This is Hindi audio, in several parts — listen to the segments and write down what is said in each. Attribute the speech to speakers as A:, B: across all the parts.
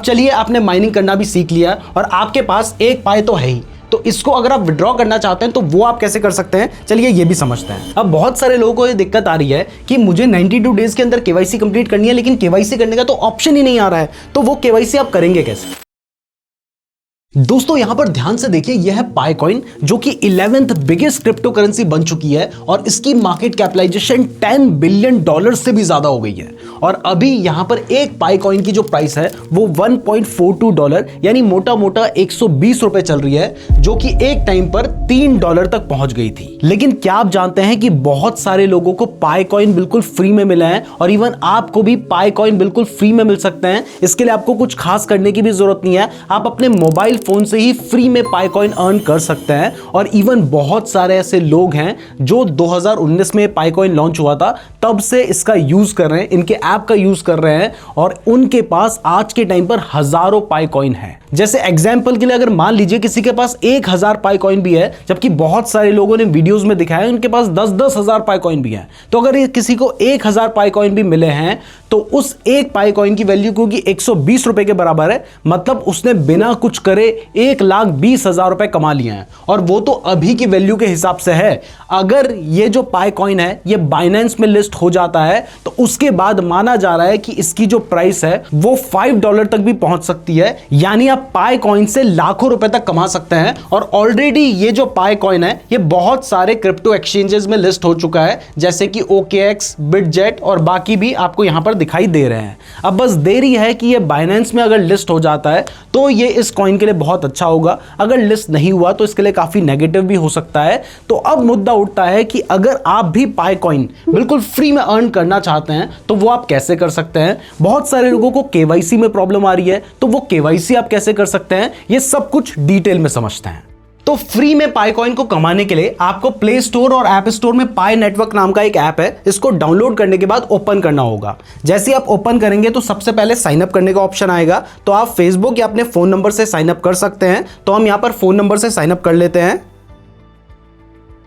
A: चलिए, आपने माइनिंग करना भी सीख लिया और आपके पास एक पाई तो है ही, तो इसको अगर आप विड्रॉ करना चाहते हैं तो वो आप कैसे कर सकते हैं, चलिए ये भी समझते हैं। अब बहुत सारे लोगों को ये दिक्कत आ रही है कि मुझे 92 डेज के अंदर केवाईसी कंप्लीट करनी है, लेकिन केवाईसी करने का तो ऑप्शन ही नहीं आ रहा है, तो वो केवाईसी आप करेंगे कैसे। दोस्तों यहां पर ध्यान से देखिए, यह है पाईकॉइन जो कि 11th बिगेस्ट क्रिप्टो करेंसी बन चुकी है और इसकी मार्केट कैपिटलाइजेशन $10 बिलियन से भी ज्यादा हो गई है। और अभी यहां पर एक पाईकॉइन की जो प्राइस है वो $1.42 यानी मोटा मोटा 120 रुपए चल रही है, जो कि एक टाइम पर $3 तक पहुंच गई थी। लेकिन क्या आप जानते हैं कि बहुत सारे लोगों को पाईकॉइन बिल्कुल फ्री में मिला है और इवन आपको भी पाईकॉइन बिल्कुल फ्री में मिल सकते हैं। इसके लिए आपको कुछ खास करने की भी जरूरत नहीं है, आप अपने मोबाइल फोन से ही फ्री में पाईकॉइन अर्न कर सकते हैं। और इवन बहुत सारे ऐसे लोग हैं जो 2019 में पाईकॉइन लॉन्च हुआ था तब से इसका यूज कर रहे हैं, इनके ऐप का यूज कर रहे हैं और उनके पास आज के टाइम पर हजारों पाईकॉइन है। जैसे एग्जांपल के लिए अगर मान लीजिए किसी के पास 1000 पाईकॉइन भी है, जबकि बहुत सारे लोगों ने वीडियोस में दिखाया उनके पास 10-10 हजार पाईकॉइन भी है, तो अगर किसी को 1000 पाईकॉइन भी मिले हैं तो उस एक पाईकॉइन की वैल्यू क्योंकि 120 रुपए के बराबर है, मतलब उसने बिना कुछ करे 1,20,000 रुपए कमा लिए हैं। और वो तो अभी की वैल्यू के हिसाब से है। अगर ये जो पाईकॉइन है ये बाइनेंस में लिस्ट हो जाता है तो उसके बाद माना जा रहा है कि इसकी जो प्राइस है वो $5 तक भी पहुंच सकती है, यानी आप पाईकॉइन से लाखों रुपए तक कमा सकते हैं। और ऑलरेडी ये जो पाईकॉइन है ये बहुत सारे क्रिप्टो एक्सचेंजेस में लिस्ट हो चुका है, जैसे कि OKX, बिटजेट और बाकी भी आपको यहां पर दिखाई दे रहे हैं। अब बस देरी है कि ये बाइनेंस में अगर लिस्ट हो जाता है तो ये इस कॉइन के लिए बहुत अच्छा होगा, अगर लिस्ट नहीं हुआ तो इसके लिए काफी नेगेटिव भी हो सकता है। तो अब मुद्दा उठता है कि अगर आप भी पाईकॉइन बिल्कुल फ्री में अर्न करना चाहते हैं तो वो आप कैसे कर सकते हैं। बहुत सारे लोगों को केवाईसी में प्रॉब्लम आ रही है, तो वो केवाईसी आप कैसे कर सकते हैं, ये सब कुछ डिटेल में समझते हैं। तो फ्री में पाईकॉइन को कमाने के लिए आपको प्ले स्टोर और ऐप स्टोर में पाई नेटवर्क नाम का एक ऐप है, इसको डाउनलोड करने के बाद ओपन करना होगा। जैसे आप ओपन करेंगे तो सबसे पहले साइन अप करने का ऑप्शन आएगा, तो आप फेसबुक या अपने फोन नंबर से साइन अप कर सकते हैं। तो हम यहां पर फोन नंबर से साइन अप कर लेते हैं।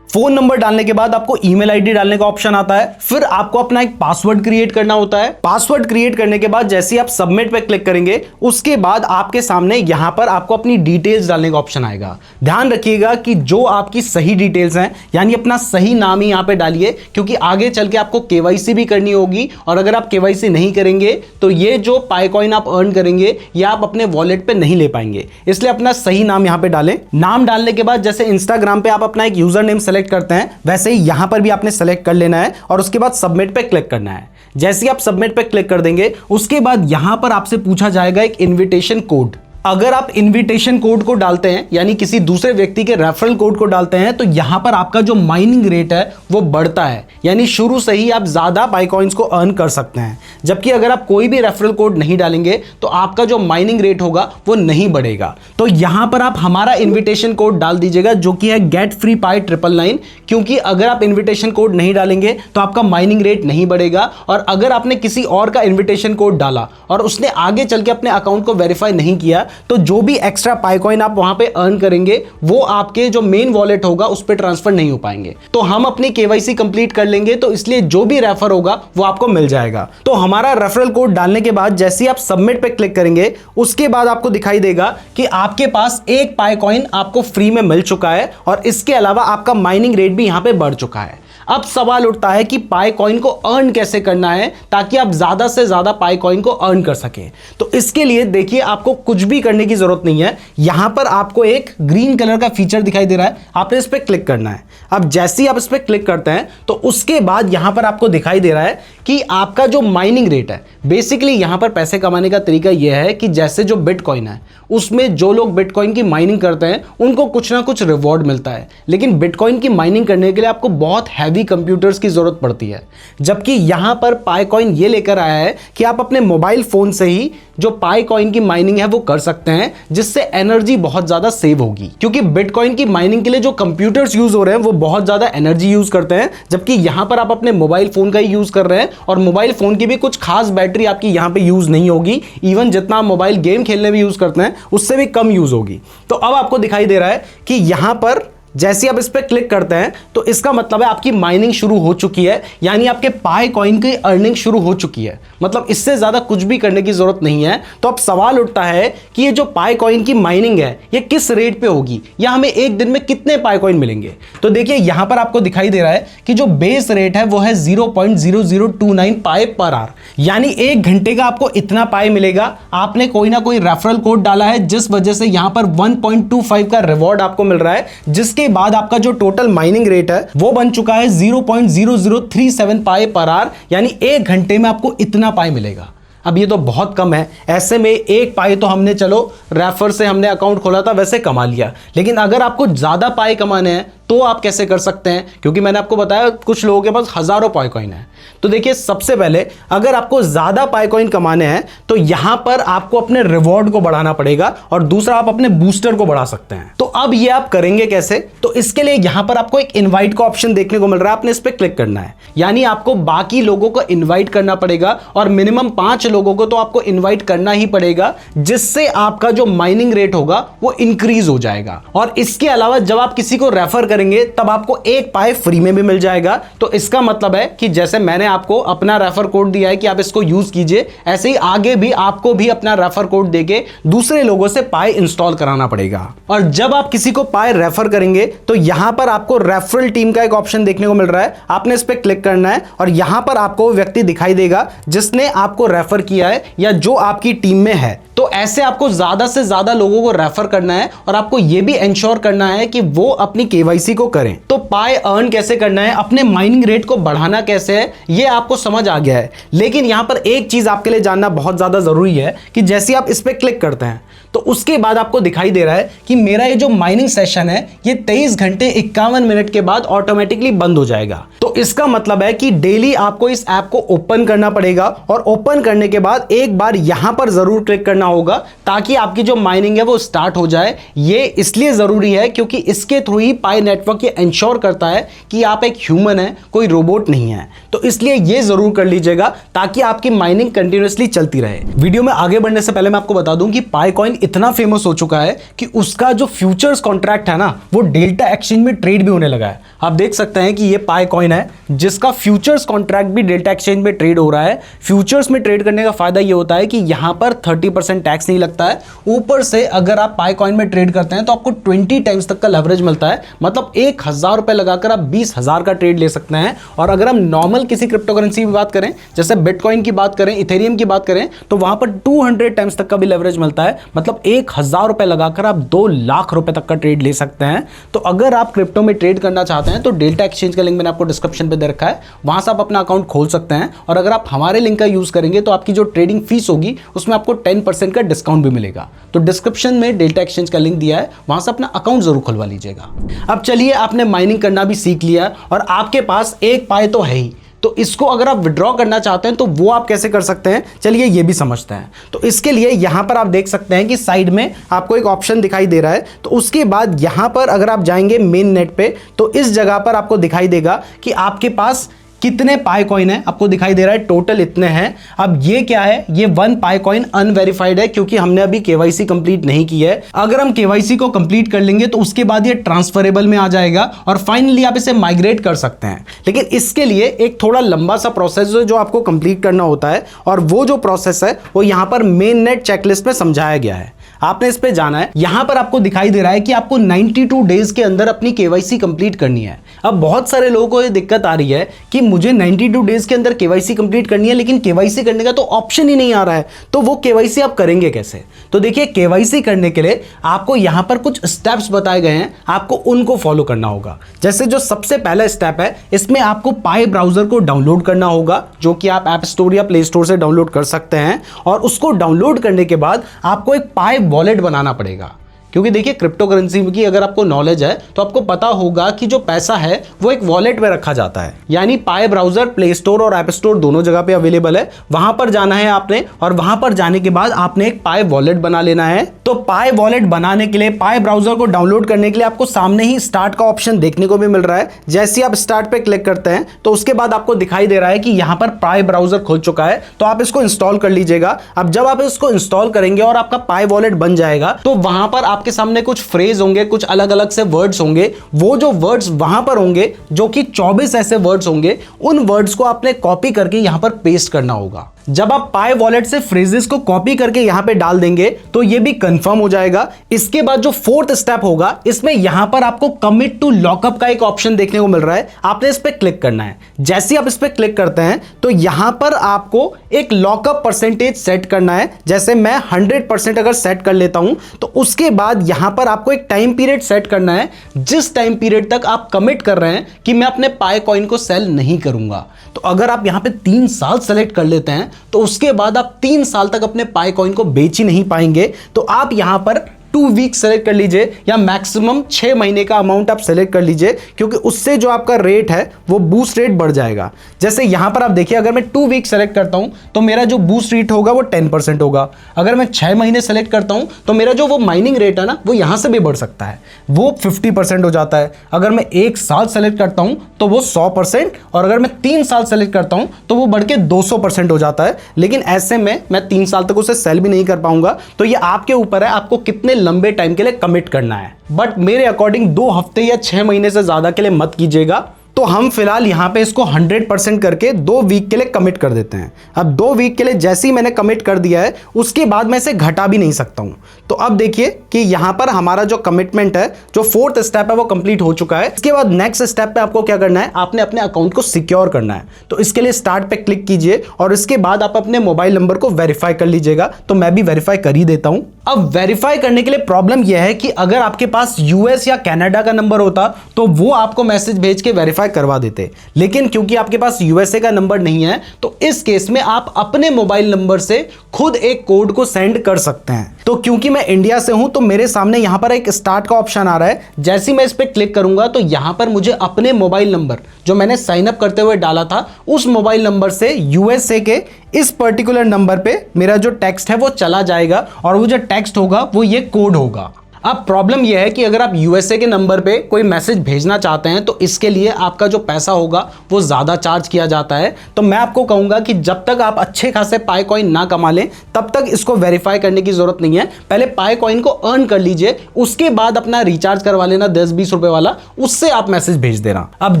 A: फोन नंबर डालने के बाद आपको ईमेल आईडी डालने का ऑप्शन आता है, फिर आपको अपना एक पासवर्ड क्रिएट करना होता है। पासवर्ड क्रिएट करने के बाद जैसे ही आप सबमिट पे क्लिक करेंगे उसके बाद आपके सामने यहां पर आपको अपनी डिटेल्स डालने का ऑप्शन आएगा। ध्यान रखिएगा कि जो आपकी सही डिटेल्स हैं, यानी अपना सही नाम ही यहां पे डालिए, क्योंकि आगे चल के आपको केवाईसी भी करनी होगी और अगर आप केवाईसी नहीं करेंगे तो ये जो पाईकॉइन आप अर्न करेंगे ये आप अपने वॉलेट पे नहीं ले पाएंगे। इसलिए अपना सही नाम यहां पे डालें। नाम डालने के बाद जैसे इंस्टाग्राम पे आप अपना एक यूजर नेम सेलेक्ट करते हैं, वैसे ही यहां पर भी आपने सेलेक्ट कर लेना है और उसके बाद सबमिट पे क्लिक करना है। जैसे ही आप सबमिट पे क्लिक कर देंगे उसके बाद यहां पर आपसे पूछा जाएगा एक इनविटेशन कोड। अगर आप इनविटेशन कोड को डालते हैं यानी किसी दूसरे व्यक्ति के रेफरल कोड को डालते हैं तो यहां पर आपका जो माइनिंग रेट है वो बढ़ता है, यानी शुरू से ही आप ज्यादा पाईकॉइंस को अर्न कर सकते हैं। जबकि अगर आप कोई भी रेफरल कोड नहीं डालेंगे तो आपका जो माइनिंग रेट होगा वो नहीं बढ़ेगा। तो यहां पर आप हमारा इन्विटेशन कोड डाल दीजिएगा जो कि है GetFreePie999, क्योंकि अगर आप इन्विटेशन कोड नहीं डालेंगे तो आपका माइनिंग रेट नहीं बढ़ेगा। और अगर आपने किसी और का इन्विटेशन कोड डाला और उसने आगे चल के अपने अकाउंट को वेरीफाई नहीं किया तो जो भी एक्स्ट्रा पाईकॉइन आप वहां पे अर्न करेंगे वो आपके जो मेन वॉलेट होगा उस पे ट्रांसफर नहीं हो पाएंगे। तो हम अपनी केवाईसी कंप्लीट कर लेंगे, तो इसलिए जो भी रेफर होगा वो आपको मिल जाएगा। तो हमारा रेफरल कोड डालने के बाद जैसे ही आप सबमिट पे क्लिक करेंगे उसके बाद आपको दिखाई देगा कि आपके पास एक पाईकॉइन आपको फ्री में मिल चुका है और इसके अलावा आपका माइनिंग रेट भी यहां पे बढ़ चुका है। अब सवाल उठता है कि पाईकॉइन को अर्न कैसे करना है ताकि आप ज्यादा से ज्यादा पाईकॉइन को अर्न कर सके। तो इसके लिए देखिए आपको कुछ भी करने की जरूरत नहीं है। यहां पर आपको एक ग्रीन कलर का फीचर दिखाई दे रहा है, आपने इस पर क्लिक करना है। अब जैसे ही आप इस पर क्लिक करते हैं तो उसके बाद यहां पर आपको दिखाई दे रहा है कि आपका जो माइनिंग रेट है, बेसिकली यहां पर पैसे कमाने का तरीका यह है कि जैसे जो बिटकॉइन है उसमें जो लोग बिटकॉइन की माइनिंग करते हैं उनको कुछ ना कुछ रिवॉर्ड मिलता है, लेकिन बिटकॉइन की माइनिंग करने के लिए आपको बहुत हैवी कंप्यूटर्स की जरूरत पड़ती है। जबकि यहां पर पाईकॉइन ये लेकर आया है कि आप अपने मोबाइल फोन से ही जो पाईकॉइन की माइनिंग है वो कर सकते हैं, जिससे एनर्जी बहुत ज्यादा सेव होगी। क्योंकि बिटकॉइन की माइनिंग के लिए जो कंप्यूटर्स यूज हो रहे हैं वो बहुत ज्यादा एनर्जी यूज करते हैं, जबकि यहां पर आप अपने मोबाइल फोन का ही यूज कर रहे हैं और मोबाइल फोन की भी कुछ खास बैटरी आपकी यहां पे यूज नहीं होगी। इवन जितना आप मोबाइल गेम खेलने में यूज करते हैं उससे भी कम यूज होगी। तो अब आपको दिखाई दे रहा है कि यहां पर जैसे आप इस पर क्लिक करते हैं तो इसका मतलब है आपकी माइनिंग शुरू हो चुकी है, यानी आपके पाई कॉइन की अर्निंग शुरू हो चुकी है। मतलब इससे ज्यादा कुछ भी करने की जरूरत नहीं है। तो अब सवाल उठता है कि ये जो पाई कॉइन की माइनिंग है ये किस रेट पे होगी, या हमें एक दिन में कितने पाई कॉइन मिलेंगे। तो देखिए यहां पर आपको दिखाई दे रहा है कि जो बेस रेट है वो है 0.0029 पाई पर आवर, यानी एक घंटे का आपको इतना पाई मिलेगा। आपने कोई ना कोई रेफरल कोड डाला है जिस वजह से यहां पर 1.25 का रिवॉर्ड आपको मिल रहा है, जिसके बाद आपका जो टोटल माइनिंग रेट है वो बन चुका है 0.0037 पाई पर आवर, यानी एक घंटे में आपको इतना पाई मिलेगा। अब ये तो बहुत कम है। ऐसे में एक पाई तो हमने चलो रेफर से हमने अकाउंट खोला था वैसे कमा लिया, लेकिन अगर आपको ज्यादा पाई कमाने हैं तो आप कैसे कर सकते हैं, क्योंकि मैंने आपको बताया कुछ लोगों के पास हजारों पाई कॉइन है। तो देखिए सबसे पहले अगर आपको ज्यादा पाई कॉइन कमाने हैं तो यहां पर आपको अपने रिवॉर्ड को बढ़ाना पड़ेगा, और दूसरा आप अपने बूस्टर को बढ़ा सकते हैं। तो अब ये आप करेंगे कैसे, तो इसके लिए यहां पर आपको एक इनवाइट का ऑप्शन देखने को मिल रहा है, आपने इस पर क्लिक करना है। यानी आपको बाकी लोगों को इन्वाइट करना पड़ेगा, और मिनिमम 5 लोगों को तो आपको इन्वाइट करना ही पड़ेगा, जिससे आपका जो माइनिंग रेट होगा वो इंक्रीज हो जाएगा। और इसके अलावा जब आप किसी को रेफर करेंगे तब आपको एक पाई फ्री में भी मिल जाएगा। तो इसका मतलब है कि जैसे मैंने आपको अपना रेफर कोड दिया है कि आप इसको यूज कीजिए, ऐसे ही आगे भी आपको भी अपना रेफर कोड देके दूसरे लोगों से पाई इंस्टॉल कराना पड़ेगा। और जब आप किसी को पाई रेफर करेंगे तो यहां पर आपको रेफरल टीम का एक ऑप्शन देखने को मिल रहा है, आपने इस पर क्लिक करना है और यहां पर आपको व्यक्ति दिखाई देगा जिसने आपको रेफर किया है या जो आपकी टीम में है। तो ऐसे आपको ज्यादा से ज्यादा लोगों को रेफर करना है, और आपको यह भी इंश्योर करना है कि वो अपनी केवाईसी को करें। तो पाई अर्न कैसे करना है, अपने माइनिंग रेट को बढ़ाना कैसे है, ये आपको समझ आ गया है। लेकिन यहां पर एक चीज आपके लिए जानना बहुत ज्यादा जरूरी है कि जैसे आप इस पर क्लिक करते हैं तो उसके बाद आपको दिखाई दे रहा है कि मेरा ये जो माइनिंग सेशन है ये 23 घंटे 51 मिनट के बाद ऑटोमेटिकली बंद हो जाएगा। तो इसका मतलब है कि डेली आपको इस ऐप को ओपन करना पड़ेगा, और ओपन करने के बाद एक बार यहां पर जरूर क्लिक करना होगा ताकि आपकी जो माइनिंग है वो स्टार्ट हो जाए। ये इसलिए जरूरी है क्योंकि इसके थ्रू ही पाई नेटवर्क ये इंश्योर करता है कि आप एक ह्यूमन है, कोई रोबोट नहीं है। तो इसलिए ये जरूर कर लीजिएगा ताकि आपकी माइनिंग कंटिन्यूअसली चलती रहे। वीडियो में आगे बढ़ने से पहले मैं आपको बता दूं कि पाई कॉइन इतना फेमस हो चुका है कि उसका जो फ्यूचर्स कॉन्ट्रैक्ट है ना वो डेल्टा एक्सचेंज में ट्रेड भी होने लगा है। आप देख सकते हैं कि ये पाई कॉइन है जिसका फ्यूचर्स कॉन्ट्रैक्ट भी डेल्टा एक्सचेंज में ट्रेड हो रहा है। फ्यूचर्स में ट्रेड करने का फायदा ये होता है कि यहां पर 30% टैक्स नहीं लगता है। ऊपर से अगर आप पाई कॉइन में ट्रेड करते हैं तो आपको 20 टाइम्स तक का लेवरेज मिलता है। मतलब 1000 रुपए लगाकर आप 20,000 का ट्रेड ले सकते हैं। और अगर हम नॉर्मल किसी क्रिप्टो करेंसी की बात करें, जैसे बिटकॉइन की बात करें, इथेरियम की बात करें, तो वहां पर 200 टाइम्स तक का भी लेवरेज मिलता है। मतलब 1000 रुपए लगाकर आप 2 लाख रुपए तक का ट्रेड ले सकते हैं। तो अगर आप क्रिप्टो में ट्रेड करना चाहते हैं तो डेल्टा एक्सचेंज का लिंक मैंने आपको डिस्क्रिप्शन पे दे रखा है, वहां से आप अपना अकाउंट खोल सकते हैं। और अगर आप हमारे लिंक का यूज करेंगे तो आपकी जो ट्रेडिंग फीस होगी उसमें आपको 10% का डिस्काउंट भी मिलेगा। तो डिस्क्रिप्शन में डेल्टा एक्सचेंज का लिंक दिया है, वहां से अपना अकाउंट जरूर खुलवा लीजिएगा। अब चलिए, आपने माइनिंग करना भी सीख लिया और आपके पास एक पाई तो है ही, तो इसको अगर आप विड्रॉ करना चाहते हैं तो वो आप कैसे कर सकते हैं, चलिए ये भी समझते हैं। तो इसके लिए यहां पर आप देख सकते हैं कि साइड में आपको एक ऑप्शन दिखाई दे रहा है। तो उसके बाद यहां पर अगर आप जाएंगे मेन नेट पे तो इस जगह पर आपको दिखाई देगा कि आपके पास कितने पाई कॉइन है, आपको दिखाई दे रहा है टोटल इतने हैं। अब ये क्या है, ये 1 पाई कॉइन अनवेरिफाइड है क्योंकि हमने अभी केवाईसी कंप्लीट नहीं की है। अगर हम केवाईसी को कंप्लीट कर लेंगे तो उसके बाद ये ट्रांसफरेबल में आ जाएगा और फाइनली आप इसे माइग्रेट कर सकते हैं। लेकिन इसके लिए एक थोड़ा लंबा सा प्रोसेस जो आपको कंप्लीट करना होता है, और वो जो प्रोसेस है वो यहां पर मेन नेट चेकलिस्ट में समझाया गया है। आपने इस पे जाना है। यहां पर आपको दिखाई दे रहा है कि आपको 92 डेज के अंदर अपनी केवाईसी कंप्लीट करनी है। अब बहुत सारे लोगों को ये दिक्कत आ रही है कि मुझे 92 डेज के अंदर केवाईसी कंप्लीट करनी है, लेकिन केवाईसी करने का तो ऑप्शन ही नहीं आ रहा है, तो वो केवाईसी आप करेंगे कैसे। तो देखिए, केवाईसी करने के लिए आपको यहां पर कुछ स्टेप्स बताए गए हैं, आपको उनको फॉलो करना होगा। जैसे जो सबसे पहला स्टेप है, इसमें आपको पाई ब्राउजर को डाउनलोड करना होगा, जो कि आप ऐप स्टोर या प्ले स्टोर से डाउनलोड कर सकते हैं। और उसको डाउनलोड करने के बाद आपको एक पाई वॉलेट बनाना पड़ेगा, क्योंकि देखिए क्रिप्टो करेंसी की अगर आपको नॉलेज है तो आपको पता होगा कि जो पैसा है वो एक वॉलेट में रखा जाता है। यानी पाई ब्राउजर प्ले स्टोर और ऐप स्टोर दोनों जगह पे अवेलेबल है, वहां पर जाना है आपने, और वहां पर जाने के बाद आपने एक पाई वॉलेट बना लेना है। तो पाई वॉलेट बनाने के लिए, पाई ब्राउजर को डाउनलोड करने के लिए आपको सामने ही स्टार्ट का ऑप्शन देखने को भी मिल रहा है। जैसे ही आप स्टार्ट पे क्लिक करते हैं तो उसके बाद आपको दिखाई दे रहा है कि यहां पर पाई ब्राउजर खुल चुका है, तो आप इसको इंस्टॉल कर लीजिएगा। अब जब आप इसको इंस्टॉल करेंगे और आपका पाई वॉलेट बन जाएगा तो वहां पर आप आपके सामने कुछ फ्रेज होंगे, कुछ अलग अलग से वर्ड्स होंगे। वो जो वर्ड्स वहां पर होंगे, जो कि 24 ऐसे वर्ड्स होंगे, उन वर्ड्स को आपने कॉपी करके यहां पर पेस्ट करना होगा। जब आप पाई वॉलेट से फ्रेजेस को कॉपी करके यहां पे डाल देंगे तो ये भी कंफर्म हो जाएगा। इसके बाद जो फोर्थ स्टेप होगा, इसमें यहां पर आपको कमिट टू लॉकअप का एक ऑप्शन देखने को मिल रहा है। आपने इस पर क्लिक करना है। जैसे ही आप इस पर क्लिक करते हैं तो यहां पर आपको एक लॉकअप परसेंटेज सेट करना है। जैसे मैं 100% अगर सेट कर लेता हूं तो उसके बाद यहां पर आपको एक टाइम पीरियड सेट करना है, जिस टाइम पीरियड तक आप कमिट कर रहे हैं कि मैं अपने पाई कॉइन को सेल नहीं करूंगा। तो अगर आप यहां पे 3 साल सेलेक्ट कर लेते हैं तो उसके बाद आप 3 साल तक अपने पाई कॉइन को बेच ही नहीं पाएंगे। तो आप यहां पर 2 वीक सेलेक्ट कर लीजिए या मैक्सिमम 6 महीने का अमाउंट आप सेलेक्ट कर लीजिए, क्योंकि उससे जो आपका रेट है वो बूस्ट रेट बढ़ जाएगा। जैसे यहां पर आप देखिए, अगर मैं 2 वीक सेलेक्ट करता हूं तो मेरा जो बूस्ट रेट होगा वो 10% होगा। अगर मैं 6 महीने सेलेक्ट करता हूं तो मेरा जो वो माइनिंग रेट है ना, वो यहां से भी बढ़ सकता है, वो 50% हो जाता है। अगर मैं 1 साल सेलेक्ट करता हूं तो वो 100%, और अगर मैं 3 साल सेलेक्ट करता हूं तो वो बढ़ के 200% हो जाता है। लेकिन ऐसे में मैं 3 साल तक उसे सेल भी नहीं कर पाऊंगा। तो ये आपके ऊपर है, आपको कितने लंबे टाइम के लिए कमिट करना है। बट मेरे अकॉर्डिंग 2 हफ्ते या 6 महीने से ज्यादा के लिए मत कीजिएगा। तो हम फिलहाल यहां पे इसको 100% करके 2 वीक के लिए कमिट कर देते हैं। अब 2 वीक के लिए जैसे ही मैंने कमिट कर दिया है, उसके बाद मैं इसे घटा भी नहीं सकता हूं। तो अब देखिए कि यहां पर हमारा जो कमिटमेंट है, जो 4th स्टेप है, वो कंप्लीट हो चुका है। इसके बाद नेक्स्ट स्टेप पे आपको क्या करना है, आपने अपने अकाउंट को सिक्योर करना है। तो इसके लिए स्टार्ट पे क्लिक कीजिए और इसके बाद आप अपने मोबाइल नंबर को वेरीफाई कर लीजिएगा। तो मैं भी वेरीफाई कर ही देता हूं। अब वेरीफाई करने के लिए प्रॉब्लम यह है कि अगर आपके पास यूएस या कनाडा का नंबर होता तो वो आपको मैसेज भेज के वेरीफाई करवा देते, लेकिन क्योंकि आपके पास यूएसए का नंबर नहीं है तो इस केस में आप अपने मोबाइल नंबर से खुद एक कोड को सेंड कर सकते हैं। तो क्योंकि मैं इंडिया से हूं तो मेरे सामने यहां पर एक स्टार्ट का ऑप्शन आ रहा है। जैसे ही मैं इस पर क्लिक करूंगा तो यहां पर मुझे अपने मोबाइल नंबर जो मैंने साइन अप करते हुए डाला था, उस मोबाइल नंबर से यूएसए के इस पर्टिकुलर नंबर पे मेरा जो टेक्स्ट है वो चला जाएगा, और वो जो टेक्स्ट होगा वो ये कोड होगा। अब प्रॉब्लम यह है कि अगर आप यूएसए के नंबर पे कोई मैसेज भेजना चाहते हैं तो इसके लिए आपका जो पैसा होगा वो ज़्यादा चार्ज किया जाता है। तो मैं आपको कहूँगा कि जब तक आप अच्छे खासे पाई कॉइन ना कमा लें तब तक इसको वेरीफाई करने की ज़रूरत नहीं है। पहले पाई कॉइन को अर्न कर लीजिए, उसके बाद अपना रिचार्ज करवा लेना 10-20 रुपए वाला, उससे आप मैसेज भेज देना। अब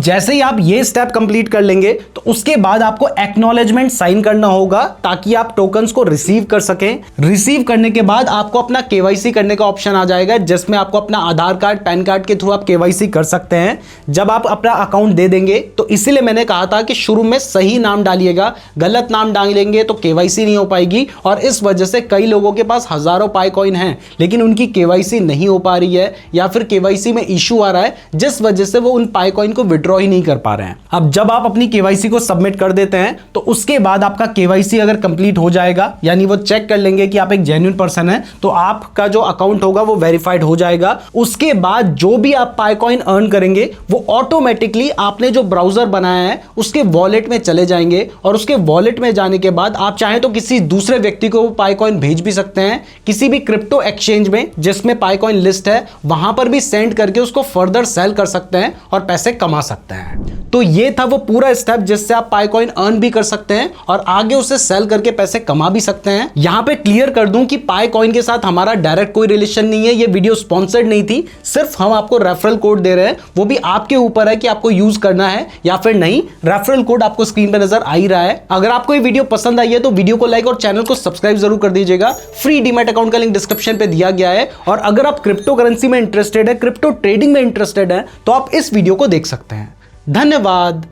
A: जैसे ही आप ये स्टेप कंप्लीट कर लेंगे तो उसके बाद आपको एक्नॉलेजमेंट साइन करना होगा ताकि आप टोकन्स को रिसीव कर सकें। रिसीव करने के बाद आपको अपना केवाईसी करने का ऑप्शन आ जाएगा, जिसमें आपको अपना आधार कार्ड, पैन कार्ड के थ्रू आप केवाईसी कर सकते हैं। जब आप अपना अकाउंट दे देंगे तो इसीलिए मैंने कहा था कि शुरू में सही नाम डालिएगा, गलत नाम डालेंगे तो केवाईसी नहीं हो पाएगी। और इस वजह से कई लोगों के पास हजारों पाई कॉइन हैं लेकिन उनकी केवाईसी नहीं हो पा रही है, या फिर केवाईसी में इशू आ रहा है जिस वजह से वो उन पाई कॉइन को विड्रॉ ही नहीं कर पा रहे हैं। अब जब आप अपनी केवाईसी को सबमिट कर देते हैं तो उसके बाद आपका केवाईसी अगर कंप्लीट हो जाएगा, यानी वो चेक कर लेंगे कि आप एक जेन्युइन पर्सन है, तो आपका जो अकाउंट होगा वो वेरीफाइड हो जाएगा। उसके बाद जो भी आप पाई कॉइन अर्न करेंगे वो ऑटोमेटिकली आपने जो ब्राउजर बनाया है उसके वॉलेट में चले जाएंगे, और उसके वॉलेट में जाने के बाद आप चाहे तो किसी दूसरे व्यक्ति को पाई कॉइन भेज भी सकते हैं, किसी भी क्रिप्टो एक्सचेंज में जिसमें पाई कॉइन लिस्ट है वहां पर भी सेंड करके उसको फर्दर सेल कर सकते हैं और पैसे कमा सकते हैं। तो ये था वो पूरा स्टेप जिससे आप पाई कॉइन अर्न भी कर सकते हैं और आगे उसे सेल करके पैसे कमा भी सकते हैं। यहां पे क्लियर कर दूं कि पाई कॉइन के साथ हमारा डायरेक्ट कोई रिलेशन नहीं है, ये वीडियो स्पॉन्सर्ड नहीं थी, सिर्फ हम आपको रेफरल कोड दे रहे हैं, वो भी आपके ऊपर है कि आपको यूज करना है या फिर नहीं। रेफरल कोड आपको स्क्रीन पे नजर आ ही रहा है। अगर आपको ये वीडियो पसंद आई है तो वीडियो को लाइक और चैनल को सब्सक्राइब जरूर कर दीजिएगा। फ्री डीमैट अकाउंट का लिंक डिस्क्रिप्शन पे दिया गया है, और अगर आप क्रिप्टो करेंसी में इंटरेस्टेड है, क्रिप्टो ट्रेडिंग में इंटरेस्टेड है, तो आप इस वीडियो को देख सकते हैं। धन्यवाद।